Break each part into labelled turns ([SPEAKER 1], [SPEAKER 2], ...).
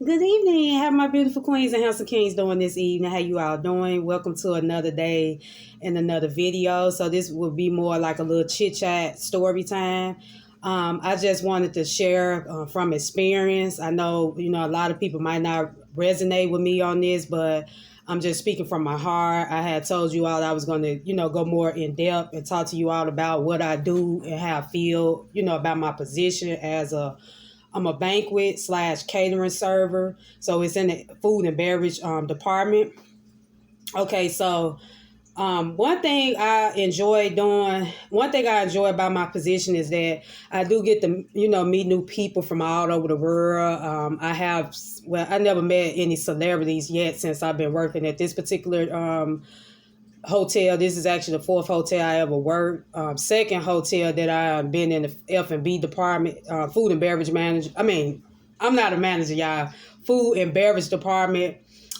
[SPEAKER 1] Good evening. How my beautiful queens and handsome kings doing this evening? How you all doing? Welcome to another day and another video. So this will be more like a little chit chat story time. I just wanted to share from experience. I know a lot of people might not resonate with me on this, but I'm just speaking from my heart. I had told you all I was going to go more in depth and talk to you all about what I do and how I feel about my position as I'm a banquet slash catering server. So it's in the food and beverage department. Okay, so one thing I enjoy about my position is that I do get to, meet new people from all over the world. I never met any celebrities yet since I've been working at this particular hotel. This is actually the fourth hotel I ever worked. Second hotel that I've been in the F&B department, food and beverage manager. I'm not a manager, y'all. Food and beverage department.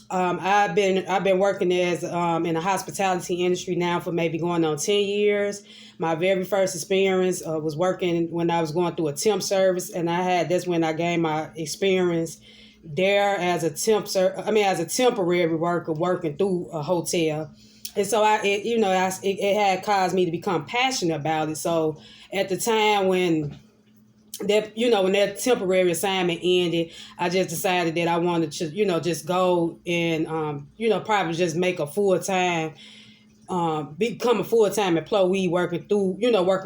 [SPEAKER 1] I've been working as in the hospitality industry now for maybe going on 10 years. My very first experience was working when I was going through a temp service, and that's when I gained my experience there as a as a temporary worker working through a hotel. And so it had caused me to become passionate about it. So at the time when that temporary assignment ended, I just decided that I wanted to, just go and, probably just make a become a full-time employee working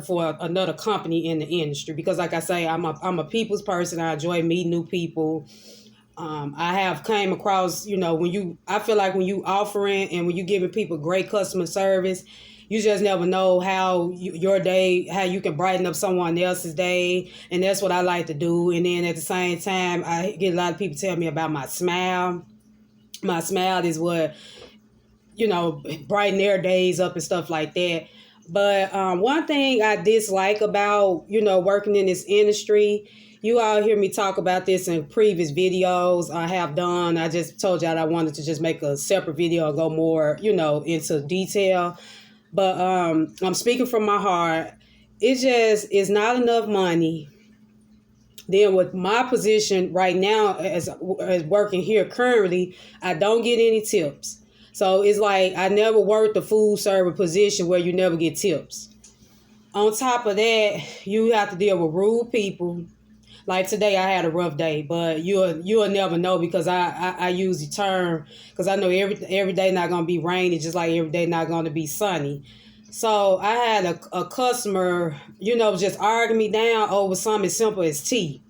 [SPEAKER 1] for another company in the industry. Because like I say, I'm a people's person. I enjoy meeting new people. I have came across, I feel like when you offering and when you giving people great customer service, you just never know how you can brighten up someone else's day. And that's what I like to do. And then at the same time, I get a lot of people tell me about my smile. My smile is what, brighten their days up and stuff like that. But one thing I dislike about, working in this industry, you all hear me talk about this in previous videos I have done. I just told y'all I wanted to just make a separate video and go more, into detail. But I'm speaking from my heart. It just is not enough money. Then with my position right now as working here currently, I don't get any tips. So it's like I never worked a food server position where you never get tips. On top of that, you have to deal with rude people. Like today, I had a rough day, but you'll never know because I use the term because I know every day not gonna be rainy, just like every day not gonna be sunny. So I had a customer, just arguing me down over something as simple as tea.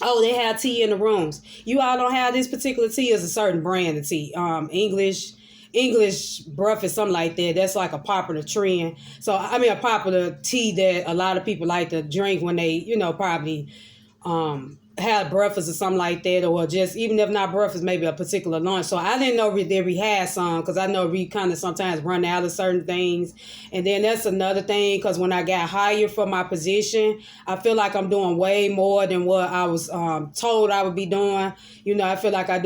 [SPEAKER 1] Oh, they have tea in the rooms. You all don't have this particular tea. Is a certain brand of tea. English breakfast, something like that. That's like a popular trend. So, a popular tea that a lot of people like to drink when they, probably have breakfast or something like that, or just, even if not breakfast, maybe a particular lunch. So I didn't know that we had some, because I know we kind of sometimes run out of certain things. And then that's another thing, because when I got hired for my position, I feel like I'm doing way more than what I was told I would be doing. I feel like I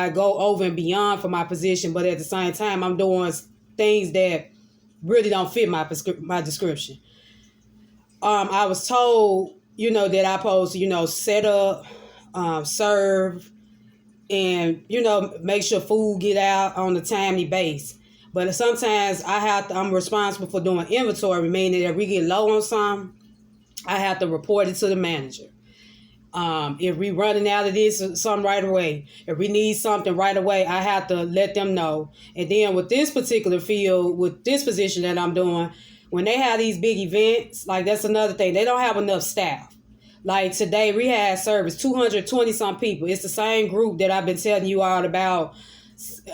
[SPEAKER 1] go over and beyond for my position, but at the same time, I'm doing things that really don't fit my description. I was told that I supposed to, set up, serve, and, make sure food get out on a timely base. But sometimes I'm responsible for doing inventory, meaning that if we get low on something, I have to report it to the manager. If we running out of this something right away, if we need something right away, I have to let them know. And then with this particular field, with this position that I'm doing, when they have these big events, like that's another thing, they don't have enough staff. Like today, we had service 220 some people. It's the same group that I've been telling you all about.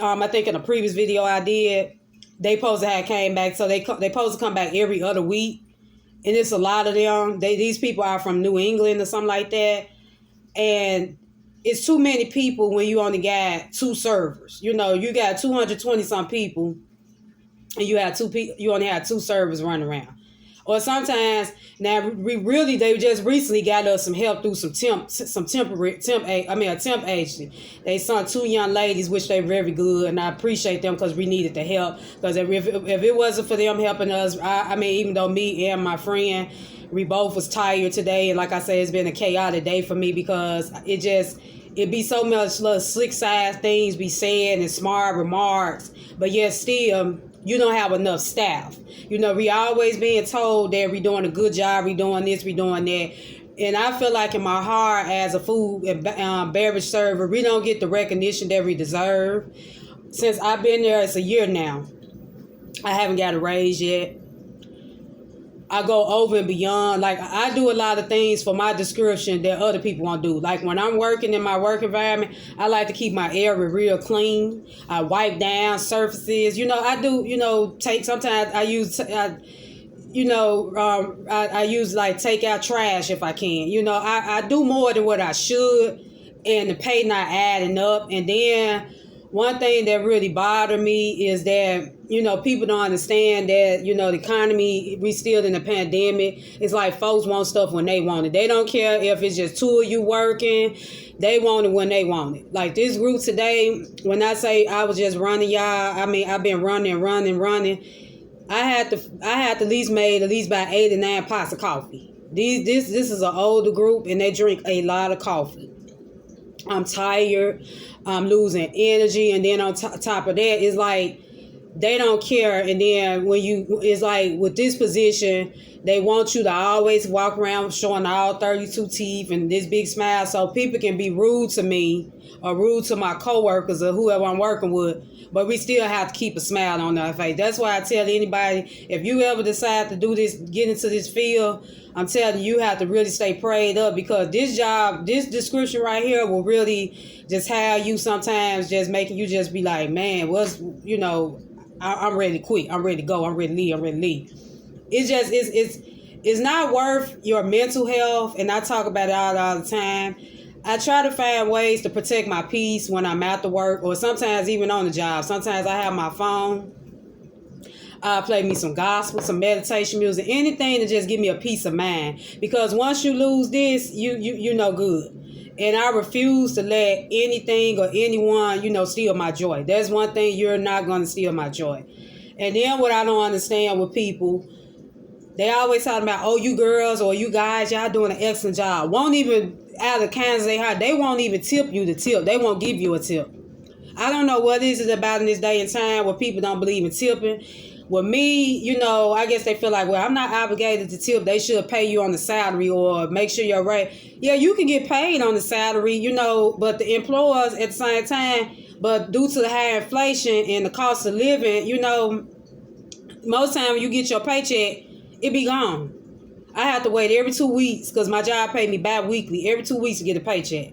[SPEAKER 1] I think in a previous video I did, they supposed to have came back. So they supposed to come back every other week. And it's a lot of them. These people are from New England or something like that. And it's too many people when you only got two servers. You got 220 some people, and you only have two servers running around. Or sometimes now they just recently got us some help through a temp agency. They sent two young ladies, which they very good, and I appreciate them because we needed the help. Because if it wasn't for them helping us, even though me and my friend, we both was tired today, and like I said, it's been a chaotic day for me because it just it be so much little slick side things be said and smart remarks, but yet still you don't have enough staff. We always being told that we doing a good job, we doing this, we doing that. And I feel like in my heart as a food and beverage server, we don't get the recognition that we deserve. Since I've been there, it's a year now. I haven't got a raise yet. I go over and beyond. Like, I do a lot of things for my description that other people won't do. Like, when I'm working in my work environment, I like to keep my area real clean. I wipe down surfaces. I do, sometimes I use, I use like take out trash if I can. I do more than what I should, and the pay not adding up. And then one thing that really bothered me is that, people don't understand that, the economy, we still in the pandemic. It's like folks want stuff when they want it. They don't care if it's just two of you working. They want it when they want it. Like this group today, when I say I was just running, y'all, I mean, I've been running. I had to at least made at least about 8 or 9 pots of coffee. This is an older group, and they drink a lot of coffee. I'm tired. I'm losing energy, and then on top of that, it's like they don't care. And then it's like with this position, they want you to always walk around showing all 32 teeth and this big smile, so people can be rude to me or rude to my coworkers or whoever I'm working with, but we still have to keep a smile on our face. That's why I tell anybody, if you ever decide to do this, get into this field, I'm telling you, you have to really stay prayed up, because this job, this description right here will really just have you sometimes just making you just be like, man, I'm ready to quit. I'm ready to go. I'm ready to leave. It's just, it's not worth your mental health. And I talk about it all the time. I try to find ways to protect my peace when I'm at the work, or sometimes even on the job. Sometimes I have my phone. I play me some gospel, some meditation music, anything to just give me a peace of mind. Because once you lose this, you no good. And I refuse to let anything or anyone, steal my joy. That's one thing, you're not going to steal my joy. And then what I don't understand with people, they always talking about, oh, you girls or you guys, y'all doing an excellent job. Won't even, out of the kindness they have, they won't even tip you the tip. They won't give you a tip. I don't know what is it about in this day and time where people don't believe in tipping. With me, I guess they feel like, well, I'm not obligated to tip. They should pay you on the salary or make sure you're right. Yeah, you can get paid on the salary, but the employers at the same time, but due to the high inflation and the cost of living, most time when you get your paycheck, it be gone. I have to wait every 2 weeks because my job paid me bi-weekly, every 2 weeks to get a paycheck.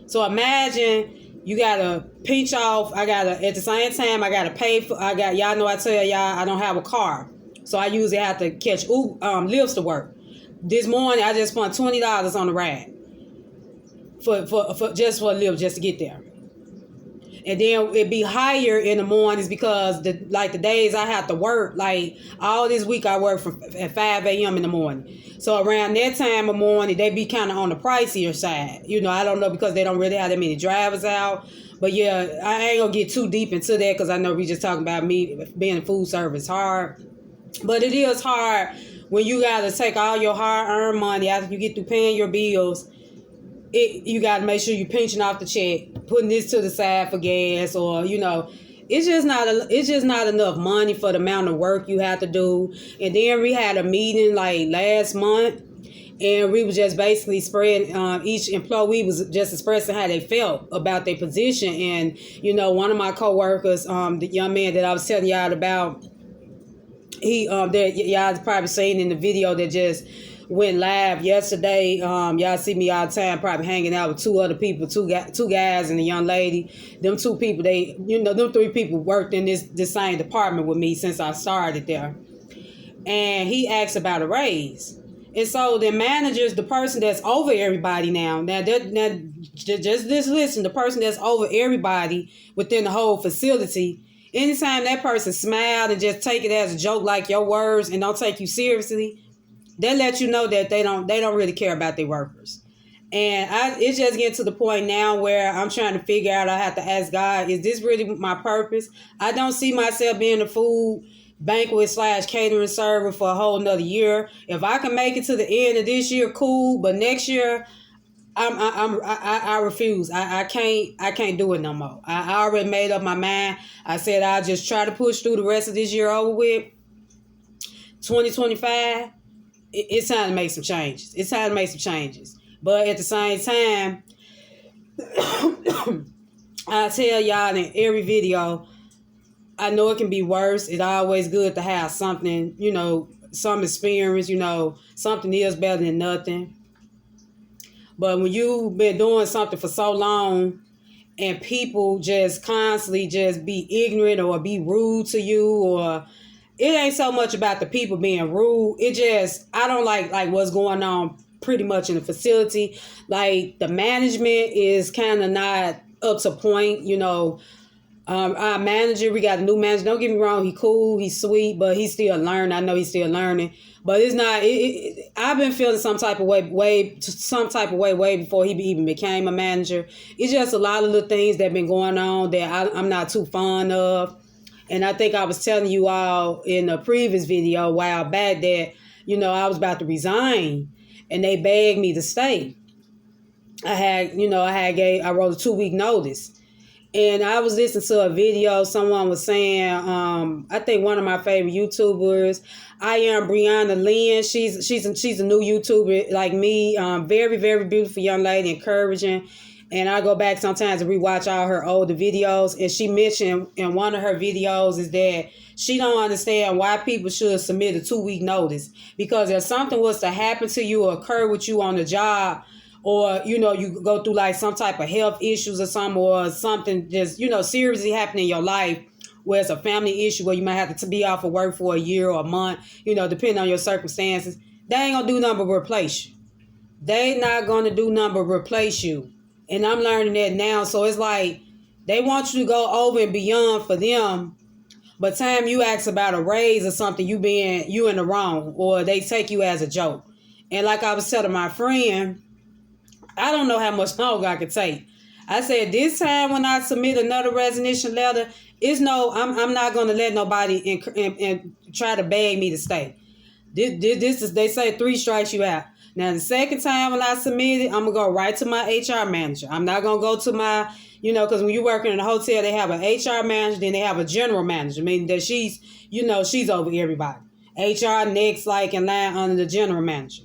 [SPEAKER 1] So imagine you gotta pinch off. At the same time, I gotta pay for. Y'all know I tell y'all I don't have a car, so I usually have to catch lifts to work. This morning I just spent $20 on the ride for just for a lift, just to get there. And then it be higher in the mornings because the days I have to work, like all this week I work at 5 a.m. in the morning. So around that time of morning, they be kind of on the pricier side. I don't know, because they don't really have that many drivers out. But yeah, I ain't going to get too deep into that because I know we just talking about me being in food service hard. But it is hard when you got to take all your hard-earned money after you get through paying your bills. You got to make sure you're pinching off the check, putting this to the side for gas, or, it's just not enough money for the amount of work you have to do. And then we had a meeting like last month, and we was just basically spreading, each employee was just expressing how they felt about their position. And, one of my coworkers, the young man that I was telling y'all about, he, that y'all probably seen in the video that just went live yesterday. Y'all see me all the time, probably hanging out with 2 other people, two guys and a young lady. Them 2 people, them 3 people worked in this same department with me since I started there. And he asked about a raise. And so the managers, the person that's over everybody now just listen, the person that's over everybody within the whole facility, anytime that person smiled and just take it as a joke, like your words, and don't take you seriously, they let you know that they don't really care about their workers. And it's just getting to the point now where I'm trying to figure out, I have to ask God, is this really my purpose? I don't see myself being a food banquet / catering server for a whole nother year. If I can make it to the end of this year, cool. But next year, I refuse. I can't do it no more. I already made up my mind. I said I'll just try to push through the rest of this year over with. 2025. It's time to make some changes. It's time to make some changes. But at the same time, I tell y'all in every video, I know it can be worse. It's always good to have something, some experience, something is better than nothing. But when you've been doing something for so long and people just constantly just be ignorant or be rude to you, or it ain't so much about the people being rude. It just, I don't like what's going on pretty much in the facility. Like the management is kind of not up to point, our manager, we got a new manager. Don't get me wrong, he cool, he's sweet, but he's still learning. I know he's still learning, but it's not. I've been feeling some type of way way before he even became a manager. It's just a lot of little things that been going on that I'm not too fond of, and I think I was telling you all in a previous video a while back that I was about to resign, and they begged me to stay. I wrote a 2-week notice. And I was listening to a video. Someone was saying, I think one of my favorite YouTubers, I am Brianna Lynn. She's a new YouTuber like me. Very, very beautiful young lady, encouraging. And I go back sometimes and rewatch all her older videos. And she mentioned in one of her videos is that she don't understand why people should submit a 2-week notice. Because if something was to happen to you or occur with you on the job, or, you go through like some type of health issues or something, or something just, seriously happening in your life where it's a family issue where you might have to be off of work for a year or a month, depending on your circumstances, they ain't going to do nothing but replace you. They not going to do nothing but replace you. And I'm learning that now. So it's like they want you to go over and beyond for them. But time you ask about a raise or something, you in the wrong, or they take you as a joke. And like I was telling my friend, I don't know how much longer I could take. I said this time when I submit another resignation letter, I'm not going to let nobody and try to beg me to stay. This is, they say 3 strikes you out. Now the second time when I submit it, I'm gonna go right to my HR manager. I'm not gonna go to my, because when you're working in a hotel, they have an HR manager, then they have a general manager, meaning that she's over everybody. HR next, like in line under the general manager.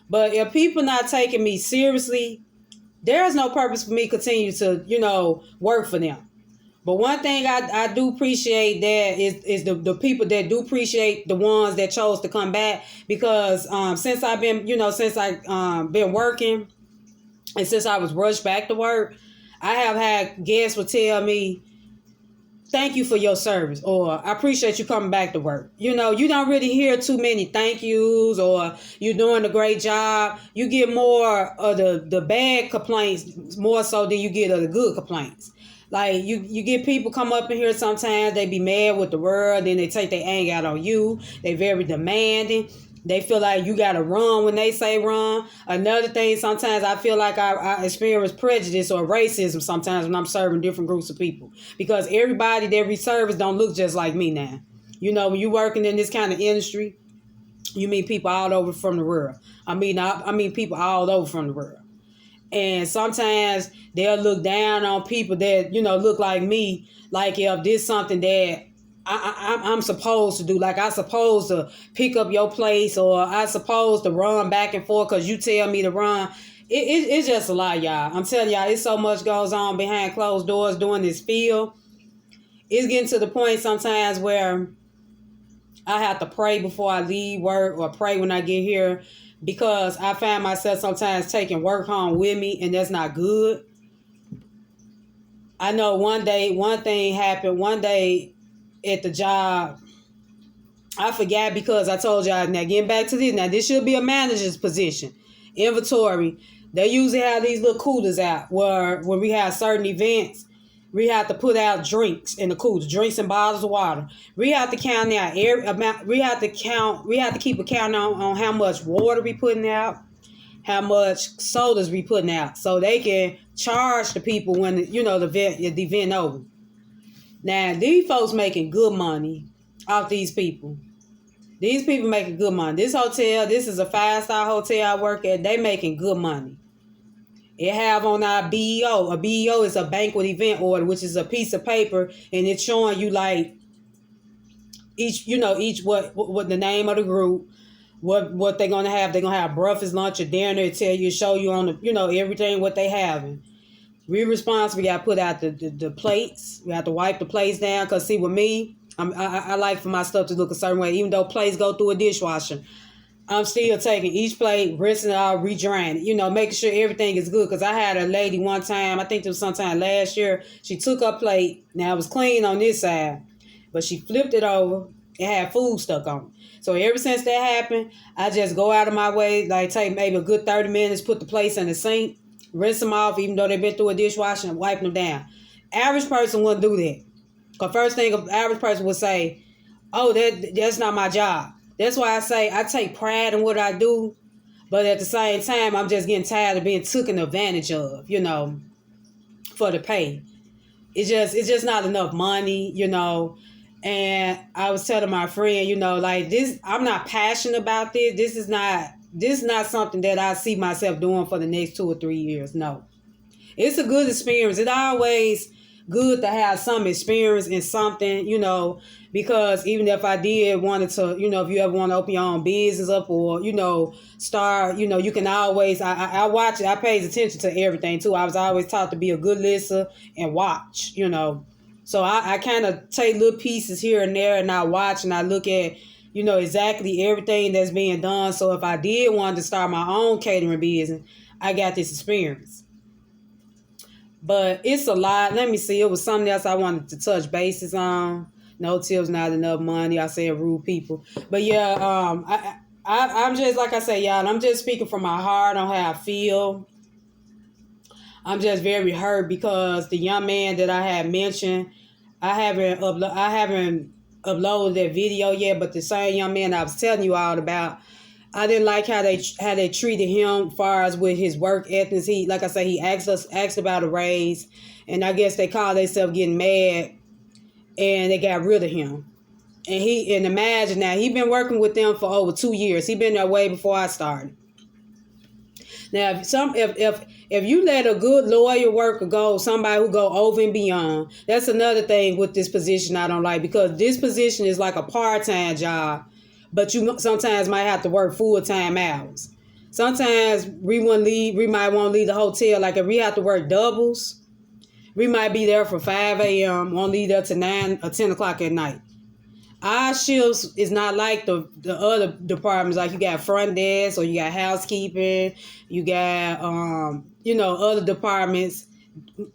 [SPEAKER 1] But if people not taking me seriously, there is no purpose for me continue to, work for them. But one thing I do appreciate that is the people that do appreciate the ones that chose to come back, because since I've been, since I've been working and since I was rushed back to work, I have had guests would tell me, thank you for your service, or I appreciate you coming back to work. You don't really hear too many thank yous, or you're doing a great job. You get more of the bad complaints more so than you get of the good complaints. Like you get people come up in here sometimes, they be mad with the world, then they take their anger out on you. They very demanding. They feel like you got to run when they say run. Another thing, sometimes I feel like I experience prejudice or racism sometimes when I'm serving different groups of people. Because everybody that we service don't look just like me now. When you working in this kind of industry, you meet people all over from the world. I mean people all over from the world. And sometimes they'll look down on people that, look like me. Like if this something that I'm supposed to do, like I supposed to pick up your place, or I supposed to run back and forth because you tell me to run. It's just a lot, y'all. I'm telling y'all, it's so much goes on behind closed doors during this field. It's getting to the point sometimes where I have to pray before I leave work, or pray when I get here, because I find myself sometimes taking work home with me, and that's not good. I know one thing happened one day at the job. I forgot, because I told y'all, now getting back to this, now this should be a manager's position. Inventory. They usually have these little coolers out where when we have certain events, we have to put out drinks in the coolers, drinks and bottles of water. We have to count out every amount. We have to keep a count on how much water we putting out, how much sodas we putting out, so they can charge the people when the event over. Now these folks making good money off these people. These people making good money. This hotel, this is a 5-star hotel I work at. They making good money. It have on our BEO. A BEO is a banquet event order, which is a piece of paper, and it's showing you like each what the name of the group, what they're gonna have. They're gonna have breakfast, lunch, or dinner. It tell you, show you on the everything what they having. We responsible. We got to put out the plates. We have to wipe the plates down. Because, see, with me, I like for my stuff to look a certain way. Even though plates go through a dishwasher, I'm still taking each plate, rinsing it out, redraining it. Making sure everything is good. Because I had a lady one time, I think it was sometime last year, she took her plate. Now, it was clean on this side. But she flipped it over. It had food stuck on it. So ever since that happened, I just go out of my way, like take maybe a good 30 minutes, put the plates in the sink, rinse them off, even though they've been through a dishwasher, and wipe them down. Average person wouldn't do that. Because first thing an average person would say, oh, that's not my job. That's why I say I take pride in what I do, but at the same time, I'm just getting tired of being taken advantage of, for the pay. It's just not enough money, And I was telling my friend, like this, I'm not passionate about this. This is not something that I see myself doing for the next 2 or 3 years. No. It's a good experience. It's always good to have some experience in something, because even if I did wanted to, if you ever want to open your own business up or, start, you can always, I watch it. I pay attention to everything too. I was always taught to be a good listener and watch, So I kind of take little pieces here and there and I watch and I look at, exactly everything that's being done. So if I did want to start my own catering business, I got this experience. But it's a lot. Let me see. It was something else I wanted to touch bases on. No tips, not enough money. I said rude people. But yeah, I'm just, like I say, y'all, I'm just speaking from my heart on how I feel. I'm just very hurt because the young man that I had mentioned, I haven't uploaded that video yet, but the same young man I was telling you all about, I didn't like how they treated him as far as with his work ethics. He, like I say, he asked about a raise, and I guess they called themselves getting mad, and they got rid of him. And imagine now, he been working with them for over 2 years. He been there way before I started. Now, if you let a good loyal worker go, somebody who go over and beyond, that's another thing with this position I don't like, because this position is like a part-time job, but you sometimes might have to work full-time hours. Sometimes we might want to leave the hotel. Like if we have to work doubles, we might be there for 5 a.m., won't leave there to 9 or 10 o'clock at night. Our shifts is not like the other departments. Like you got front desk or you got housekeeping, you got other departments.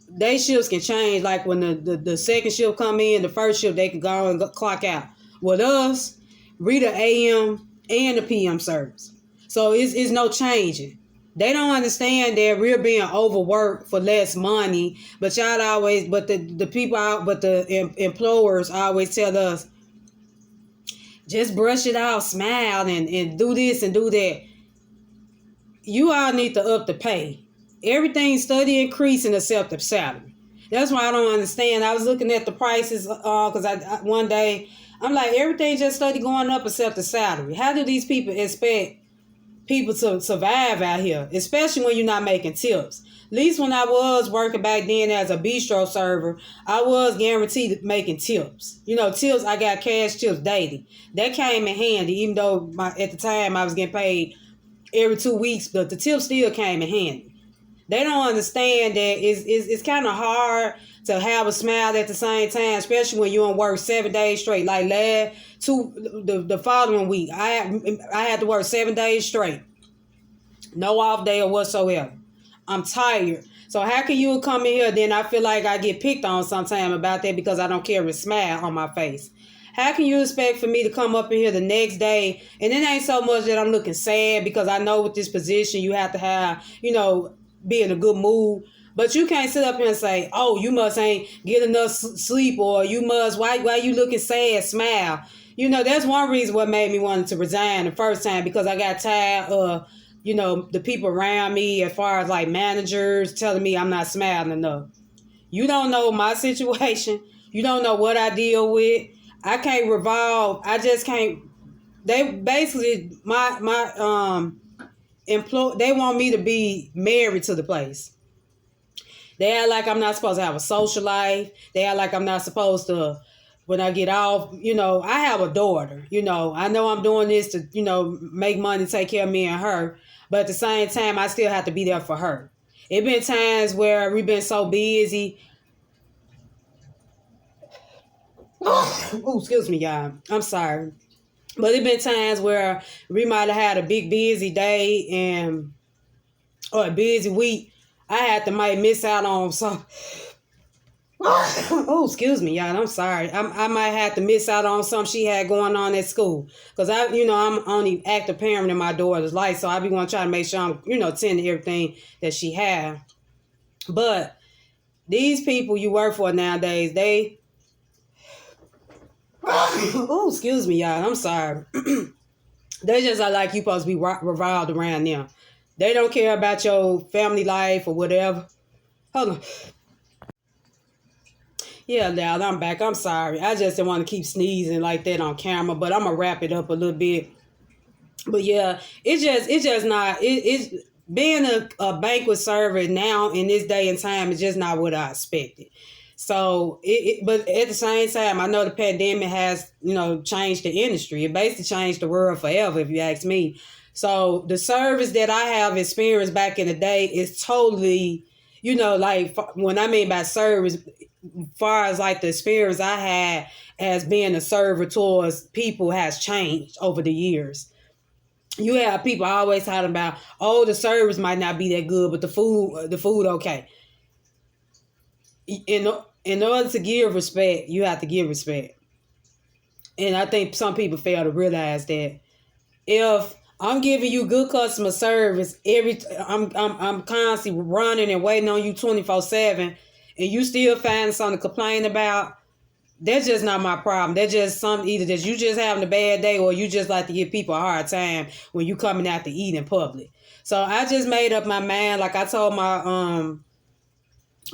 [SPEAKER 1] They shifts can change. Like when the second shift come in, the first shift they can go and clock out. With us, read the AM and the PM service, so it's no changing. They don't understand that we're being overworked for less money, but the people out, but the employers always tell us, just brush it off, smile, and do this and do that. You all need to up the pay. Everything steady increasing except the salary. That's why I don't understand. I was looking at the prices because one day, I'm like, everything just steady going up except the salary. How do these people expect people to survive out here, especially when you're not making tips? At least when I was working back then as a bistro server, I was guaranteed making tips. Tips, I got cash tips daily. That came in handy, even though at the time I was getting paid every 2 weeks, but the tips still came in handy. They don't understand that it's kind of hard to have a smile at the same time, especially when you're on work 7 days straight. Like the following week, I had to work 7 days straight. No off day or whatsoever. I'm tired. So how can you come in here? Then I feel like I get picked on sometime about that because I don't carry a smile on my face. How can you expect for me to come up in here the next day? And it ain't so much that I'm looking sad, because I know with this position you have to have, be in a good mood. But you can't sit up here and say, oh, you must ain't get enough sleep, or you must, why you looking sad, smile. That's one reason what made me want to resign the first time, because I got tired of, the people around me, as far as like managers telling me I'm not smiling enough. You don't know my situation. You don't know what I deal with. I can't revolve. I just can't. They basically, my they want me to be married to the place. They act like I'm not supposed to have a social life. They act like I'm not supposed to, when I get off, I have a daughter. I know I'm doing this to, make money, take care of me and her. But at the same time, I still have to be there for her. It been times where we've been so busy. Oh, excuse me, y'all. I'm sorry. But it been times where we might have had a big busy day or a busy week. I might miss out on some. Oh, excuse me, y'all. I'm sorry. I might have to miss out on something she had going on at school. Because I'm only active parent in my daughter's life. So I be want to try to make sure I'm, tending everything that she have. But these people you work for nowadays, they, oh, excuse me, y'all. I'm sorry. They just are like you supposed to be revolved around them. They don't care about your family life or whatever. Hold on. Yeah, now I'm back. I'm sorry. I just didn't want to keep sneezing like that on camera, but I'm gonna wrap it up a little bit. But yeah, it's just not. It's being a banquet server now in this day and time is just not what I expected. So, but at the same time, I know the pandemic has, changed the industry. It basically changed the world forever, if you ask me. So the service that I have experienced back in the day is totally, like when I mean by service, far as like the experience I had as being a server towards people has changed over the years. You have people always talking about, oh, the service might not be that good, but the food okay. In order to give respect, you have to give respect. And I think some people fail to realize that if I'm giving you good customer service, I'm constantly running and waiting on you 24/7, and you still find something to complain about, that's just not my problem. That's just something either that you just having a bad day or you just like to give people a hard time when you coming out to eat in public. So I just made up my mind, like I told my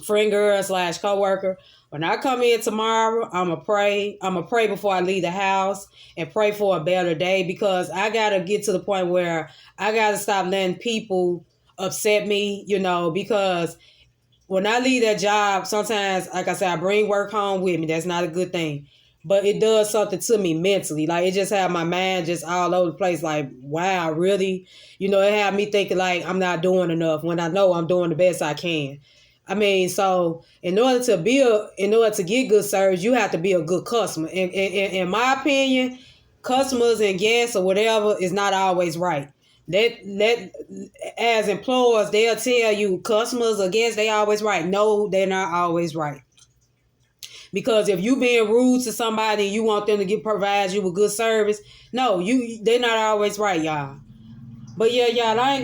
[SPEAKER 1] friend girl / coworker, when I come in tomorrow, I'ma pray. I'ma pray before I leave the house and pray for a better day, because I gotta get to the point where I gotta stop letting people upset me, because when I leave that job, sometimes, like I said, I bring work home with me. That's not a good thing. But it does something to me mentally. Like, it just had my mind just all over the place. Like, wow, really? It had me thinking like I'm not doing enough when I know I'm doing the best I can. I mean, so in order to get good service, you have to be a good customer. In my opinion, customers and guests or whatever is not always right. That as employers, they'll tell you customers or guests, they always right. No, they're not always right. Because if you being rude to somebody and you want them to provide you with good service, no, they're not always right, y'all. But yeah, y'all, I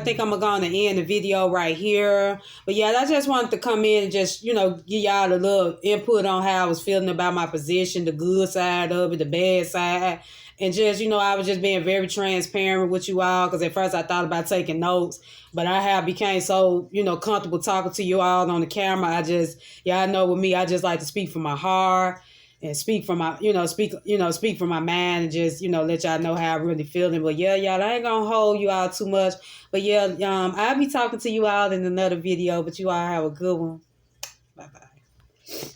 [SPEAKER 1] think I'm going to end the video right here. But yeah, I just wanted to come in and just, give y'all a little input on how I was feeling about my position, the good side of it, the bad side. And just, I was just being very transparent with you all, because at first I thought about taking notes, but I have became so, comfortable talking to you all on the camera. Y'all know with me, I just like to speak from my heart and speak from my, speak from my mind, and just, let y'all know how I really feeling. But yeah, y'all, I ain't gonna hold you all too much. But yeah, I'll be talking to you all in another video, but you all have a good one. Bye-bye.